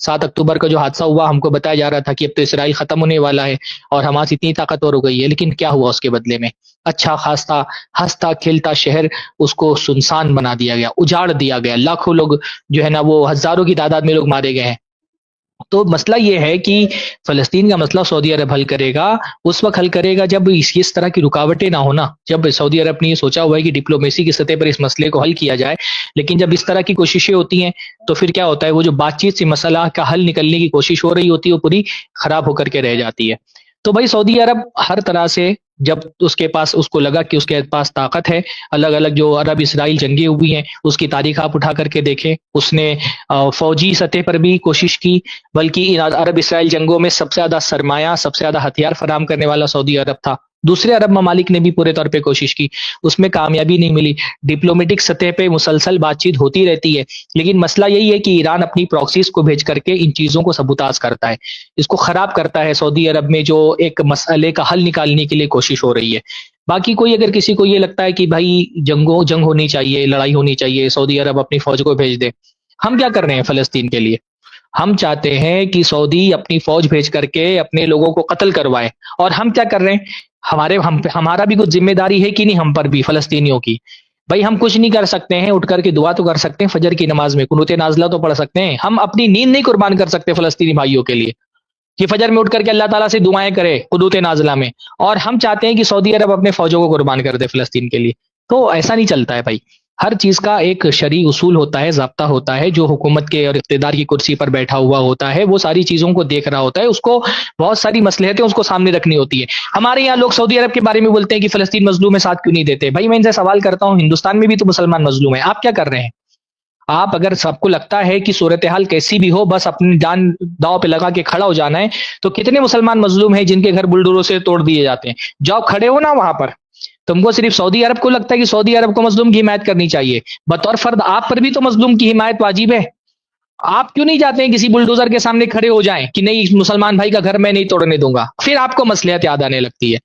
7 اکتوبر کا جو حادثہ ہوا ہم کو بتایا جا رہا تھا کہ اب تو اسرائیل ختم ہونے والا ہے اور حماس اتنی طاقتور ہو گئی ہے، لیکن کیا ہوا اس کے بدلے میں؟ اچھا خاصا ہنستا کھیلتا شہر اس کو سنسان بنا دیا گیا، اجاڑ دیا گیا، لاکھوں لوگ جو ہے نا وہ ہزاروں کی تعداد میں لوگ مارے گئے ہیں۔ تو مسئلہ یہ ہے کہ فلسطین کا مسئلہ سعودی عرب حل کرے گا، اس وقت حل کرے گا جب اس طرح کی رکاوٹیں نہ ہونا، جب سعودی عرب نے یہ سوچا ہوا ہے کہ ڈپلومیسی کی سطح پر اس مسئلے کو حل کیا جائے، لیکن جب اس طرح کی کوششیں ہوتی ہیں تو پھر کیا ہوتا ہے، وہ جو بات چیت سے مسئلہ کا حل نکلنے کی کوشش ہو رہی ہوتی ہے وہ پوری خراب ہو کر کے رہ جاتی ہے۔ تو بھائی سعودی عرب ہر طرح سے جب اس کو لگا کہ اس کے پاس طاقت ہے، الگ الگ جو عرب اسرائیل جنگیں ہوئی ہیں اس کی تاریخ آپ اٹھا کر کے دیکھیں، اس نے فوجی سطح پر بھی کوشش کی، بلکہ عرب اسرائیل جنگوں میں سب سے زیادہ سرمایہ، سب سے زیادہ ہتھیار فراہم کرنے والا سعودی عرب تھا۔ دوسرے عرب ممالک نے بھی پورے طور پہ کوشش کی، اس میں کامیابی نہیں ملی۔ ڈپلومیٹک سطح پہ مسلسل بات چیت ہوتی رہتی ہے، لیکن مسئلہ یہی ہے کہ ایران اپنی پراکسیز کو بھیج کر کے ان چیزوں کو سبوتاژ کرتا ہے، اس کو خراب کرتا ہے۔ سعودی عرب میں جو ایک مسئلے کا حل نکالنے کے لیے کوشش ہو رہی ہے، باقی کوئی اگر کسی کو یہ لگتا ہے کہ بھائی جنگ ہونی چاہیے، لڑائی ہونی چاہیے، سعودی عرب اپنی فوج کو بھیج دے، ہم کیا کر رہے ہیں فلسطین کے لیے؟ ہم چاہتے ہیں کہ سعودی اپنی فوج بھیج کر کے اپنے لوگوں کو قتل کروائے، اور ہم کیا کر رہے ہیں؟ ہمارا بھی کچھ ذمہ داری ہے کہ نہیں ہم پر بھی فلسطینیوں کی؟ بھائی ہم کچھ نہیں کر سکتے ہیں، اٹھ کر کے دعا تو کر سکتے ہیں، فجر کی نماز میں قنوت نازلہ تو پڑھ سکتے ہیں، ہم اپنی نیند نہیں قربان کر سکتے فلسطینی بھائیوں کے لیے کہ فجر میں اٹھ کر کے اللہ تعالیٰ سے دعائیں کرے قنوت نازلہ میں، اور ہم چاہتے ہیں کہ سعودی عرب اپنے فوجوں کو قربان کر دے فلسطین کے لیے؟ تو ایسا نہیں چلتا ہے بھائی۔ ہر چیز کا ایک شرعی اصول ہوتا ہے، ضابطہ ہوتا ہے، جو حکومت کے اور اقتدار کی کرسی پر بیٹھا ہوا ہوتا ہے وہ ساری چیزوں کو دیکھ رہا ہوتا ہے، اس کو بہت ساری مصلحتیں اس کو سامنے رکھنی ہوتی ہے۔ ہمارے یہاں لوگ سعودی عرب کے بارے میں بولتے ہیں کہ فلسطین مظلوم ہے، ساتھ کیوں نہیں دیتے؟ بھائی میں ان سے سوال کرتا ہوں، ہندوستان میں بھی تو مسلمان مظلوم ہیں، آپ کیا کر رہے ہیں؟ آپ اگر سب کو لگتا ہے کہ صورتحال کیسی بھی ہو بس اپنی جان داؤ پہ لگا کے کھڑا ہو جانا ہے، تو کتنے مسلمان مظلوم ہیں جن کے گھر بلڈوروں سے توڑ دیے جاتے ہیں؟ جاؤ کھڑے ہو نا وہاں پر۔ تم کو صرف سعودی عرب کو لگتا ہے کہ سعودی عرب کو مظلوم کی حمایت کرنی چاہیے، بطور فرد آپ پر بھی تو مظلوم کی حمایت واجب ہے۔ آپ کیوں نہیں جاتے ہیں کسی بلڈوزر کے سامنے کھڑے ہو جائیں کہ نہیں مسلمان بھائی کا گھر میں نہیں توڑنے دوں گا؟ پھر آپ کو مصلحت یاد آنے لگتی ہے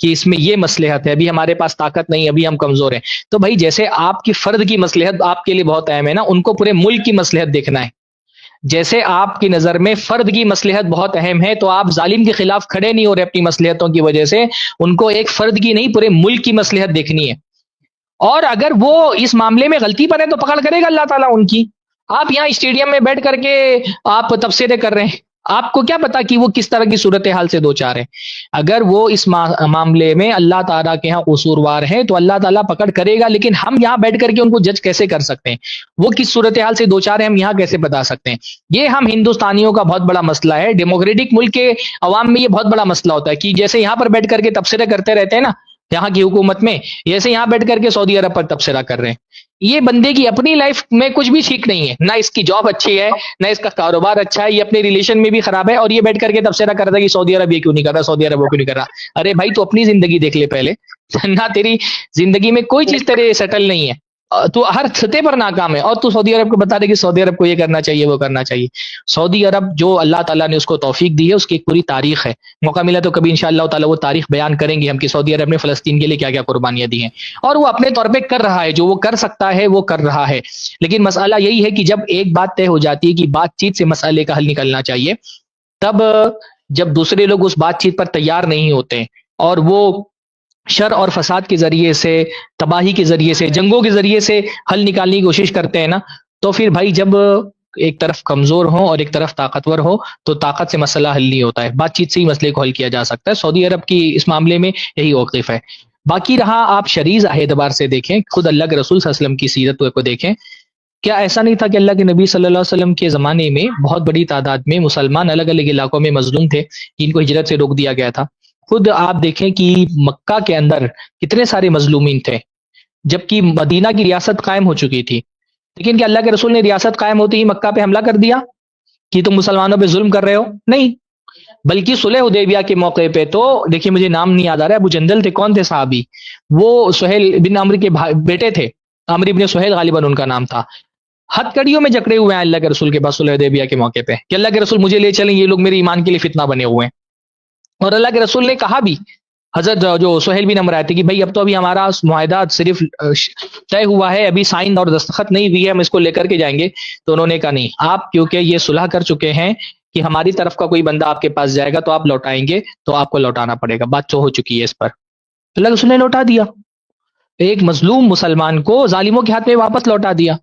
کہ اس میں یہ مصلحت ہے، ابھی ہمارے پاس طاقت نہیں، ابھی ہم کمزور ہیں۔ تو بھائی جیسے آپ کی فرد کی مصلحت آپ کے لیے بہت اہم ہے نا، ان کو پورے ملک کی مصلحت دیکھنا ہے۔ جیسے آپ کی نظر میں فرد کی مصلحت بہت اہم ہے، تو آپ ظالم کے خلاف کھڑے نہیں ہو رہے اپنی مصلحتوں کی وجہ سے، ان کو ایک فرد کی نہیں پورے ملک کی مصلحت دیکھنی ہے۔ اور اگر وہ اس معاملے میں غلطی پر ہے تو پکڑ کرے گا اللہ تعالیٰ ان کی۔ آپ یہاں اسٹیڈیم میں بیٹھ کر کے آپ تبصرے کر رہے ہیں، آپ کو کیا پتا کہ وہ کس طرح کی صورتحال سے دو چار ہے؟ اگر وہ اس معاملے میں اللہ تعالیٰ کے ہاں قصوروار ہیں تو اللہ تعالیٰ پکڑ کرے گا، لیکن ہم یہاں بیٹھ کر کے ان کو جج کیسے کر سکتے ہیں؟ وہ کس صورتحال سے دو چار ہیں ہم یہاں کیسے بتا سکتے ہیں؟ یہ ہم ہندوستانیوں کا بہت بڑا مسئلہ ہے۔ ڈیموکریٹک ملک کے عوام میں یہ بہت بڑا مسئلہ ہوتا ہے کہ جیسے یہاں پر بیٹھ کر کے تبصرے کرتے رہتے ہیں نا یہاں کی حکومت میں، جیسے یہاں بیٹھ کر کے سعودی عرب پر تبصرہ کر رہے ہیں۔ یہ بندے کی اپنی لائف میں کچھ بھی ٹھیک نہیں ہے، نہ اس کی جاب اچھی ہے، نہ اس کا کاروبار اچھا ہے، یہ اپنے ریلیشن میں بھی خراب ہے، اور یہ بیٹھ کر کے تبصرہ کرتا ہے کہ سعودی عرب یہ کیوں نہیں کر رہا، سعودی عرب وہ کیوں نہیں کر رہا۔ ارے بھائی تو اپنی زندگی دیکھ لے پہلے، نہ تیری زندگی میں کوئی چیز تیرے سیٹل نہیں ہے، تو ہر سطح پر ناکام ہے، اور تو سعودی عرب کو بتا دے کہ سعودی عرب کو یہ کرنا چاہیے وہ کرنا چاہیے۔ سعودی عرب جو اللہ تعالیٰ نے اس کو توفیق دی ہے، اس کی ایک پوری تاریخ ہے، موقع ملا تو کبھی انشاءاللہ تعالیٰ وہ تاریخ بیان کریں گے ہم کہ سعودی عرب نے فلسطین کے لیے کیا کیا قربانیاں دی ہیں، اور وہ اپنے طور پہ کر رہا ہے، جو وہ کر سکتا ہے وہ کر رہا ہے۔ لیکن مسئلہ یہی ہے کہ جب ایک بات طے ہو جاتی ہے کہ بات چیت سے مسئلے کا حل نکلنا چاہیے، تب جب دوسرے لوگ اس بات چیت پر تیار نہیں ہوتے اور وہ شر اور فساد کے ذریعے سے، تباہی کے ذریعے سے، جنگوں کے ذریعے سے حل نکالنے کی کوشش کرتے ہیں نا، تو پھر بھائی جب ایک طرف کمزور ہو اور ایک طرف طاقتور ہو تو طاقت سے مسئلہ حل نہیں ہوتا ہے، بات چیت سے ہی مسئلے کو حل کیا جا سکتا ہے۔ سعودی عرب کی اس معاملے میں یہی موقف ہے۔ باقی رہا آپ شرعی اعتبار سے دیکھیں، خود اللہ کے رسول صلی اللہ علیہ وسلم کی سیرت کو دیکھیں، کیا ایسا نہیں تھا کہ اللہ کے نبی صلی اللہ علیہ وسلم کے زمانے میں بہت بڑی تعداد میں مسلمان الگ الگ علاقوں میں مظلوم تھے جن کو ہجرت سے روک دیا گیا تھا؟ خود آپ دیکھیں کہ مکہ کے اندر کتنے سارے مظلومین تھے جبکہ مدینہ کی ریاست قائم ہو چکی تھی، لیکن کہ اللہ کے رسول نے ریاست قائم ہوتے ہی مکہ پہ حملہ کر دیا کہ تم مسلمانوں پہ ظلم کر رہے ہو؟ نہیں، بلکہ صلح حدیبیہ کے موقع پہ تو دیکھیے، مجھے نام نہیں یاد آ رہا ہے، ابو جندل تھے، کون تھے صحابی، وہ سہیل بن عمرو کے بیٹے تھے، عمرو بن سہیل غالباً ان کا نام تھا، ہتھ کڑیوں میں جکڑے ہوئے ہیں اللہ کے رسول کے پاس صلح حدیبیہ کے موقع پہ کہ اللہ کے رسول مجھے لے چلیں، یہ لوگ میرے ایمان کے لیے فتنہ بنے ہوئے ہیں۔ اور اللہ کے رسول نے کہا بھی حضرت جو سہیل بھی نمبر آئے تھے کہ بھائی اب تو ابھی ہمارا معاہدہ صرف طے ہوا ہے، ابھی سائن اور دستخط نہیں ہوئی ہے، ہم اس کو لے کر کے جائیں گے. تو انہوں نے کہا نہیں، آپ کیونکہ یہ صلح کر چکے ہیں کہ ہماری طرف کا کوئی بندہ آپ کے پاس جائے گا تو آپ لوٹائیں گے، تو آپ کو لوٹانا پڑے گا، بات تو ہو چکی ہے اس پر. اللہ کے رسول نے لوٹا دیا، ایک مظلوم مسلمان کو ظالموں کے ہاتھ میں واپس لوٹا دیا.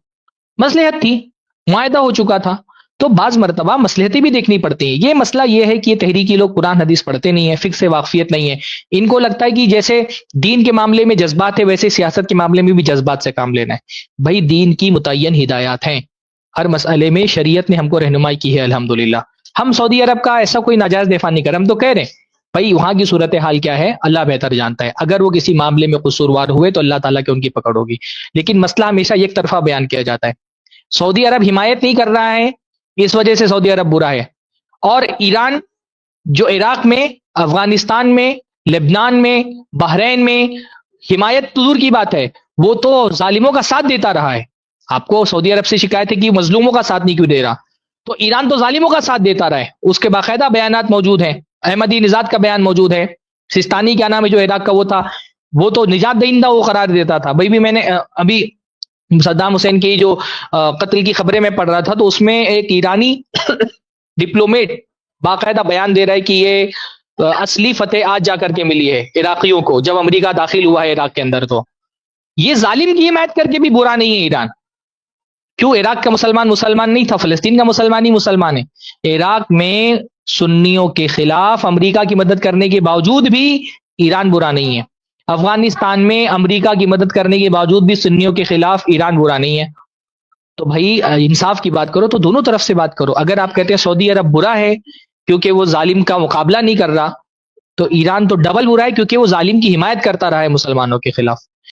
مصلحت تھی، معاہدہ ہو چکا تھا. تو بعض مرتبہ مصلحتیں بھی دیکھنی پڑتی ہیں. یہ مسئلہ یہ ہے کہ یہ تحریکی لوگ قرآن حدیث پڑھتے نہیں ہیں، فقہ سے واقفیت نہیں ہے. ان کو لگتا ہے کہ جیسے دین کے معاملے میں جذبات ہے ویسے سیاست کے معاملے میں بھی جذبات سے کام لینا ہے. بھائی دین کی متعین ہدایات ہیں، ہر مسئلے میں شریعت نے ہم کو رہنمائی کی ہے الحمدللہ. ہم سعودی عرب کا ایسا کوئی ناجائز دفاع نہیں کر رہے، ہم تو کہہ رہے ہیں بھائی وہاں کی صورتحال کیا ہے اللہ بہتر جانتا ہے. اگر وہ کسی معاملے میں قصوروار ہوئے تو اللہ تعالیٰ کی ان کی پکڑ ہوگی. لیکن مسئلہ ہمیشہ ایک طرفہ بیان کیا جاتا ہے. سعودی عرب حمایت نہیں کر رہا ہے، اس وجہ سے سعودی عرب برا ہے. اور ایران جو عراق میں، افغانستان میں، لبنان میں، بحرین میں حمایت تو دور کی بات ہے، وہ تو ظالموں کا ساتھ دیتا رہا ہے. آپ کو سعودی عرب سے شکایت ہے کہ مظلوموں کا ساتھ نہیں کیوں دے رہا، تو ایران تو ظالموں کا ساتھ دیتا رہا ہے. اس کے باقاعدہ بیانات موجود ہیں، احمدی نژاد کا بیان موجود ہے. سستانی کیا نام ہے جو عراق کا وہ تھا، وہ تو نجات دہندہ وہ قرار دیتا تھا. بھائی بھی میں نے ابھی صدام حسین کی جو قتل کی خبریں میں پڑھ رہا تھا تو اس میں ایک ایرانی ڈپلومیٹ باقاعدہ بیان دے رہا ہے کہ یہ اصلی فتح آج جا کر کے ملی ہے عراقیوں کو جب امریکہ داخل ہوا ہے عراق کے اندر. تو یہ ظالم کی حمایت کر کے بھی برا نہیں ہے ایران. کیوں؟ عراق کا مسلمان نہیں تھا، فلسطین کا مسلمان ہی مسلمان ہے. عراق میں سنیوں کے خلاف امریکہ کی مدد کرنے کے باوجود بھی ایران برا نہیں ہے. افغانستان میں امریکہ کی مدد کرنے کے باوجود بھی سنیوں کے خلاف ایران برا نہیں ہے. تو بھائی انصاف کی بات کرو تو دونوں طرف سے بات کرو. اگر آپ کہتے ہیں سعودی عرب برا ہے کیونکہ وہ ظالم کا مقابلہ نہیں کر رہا، تو ایران تو ڈبل برا ہے کیونکہ وہ ظالم کی حمایت کرتا رہا ہے مسلمانوں کے خلاف.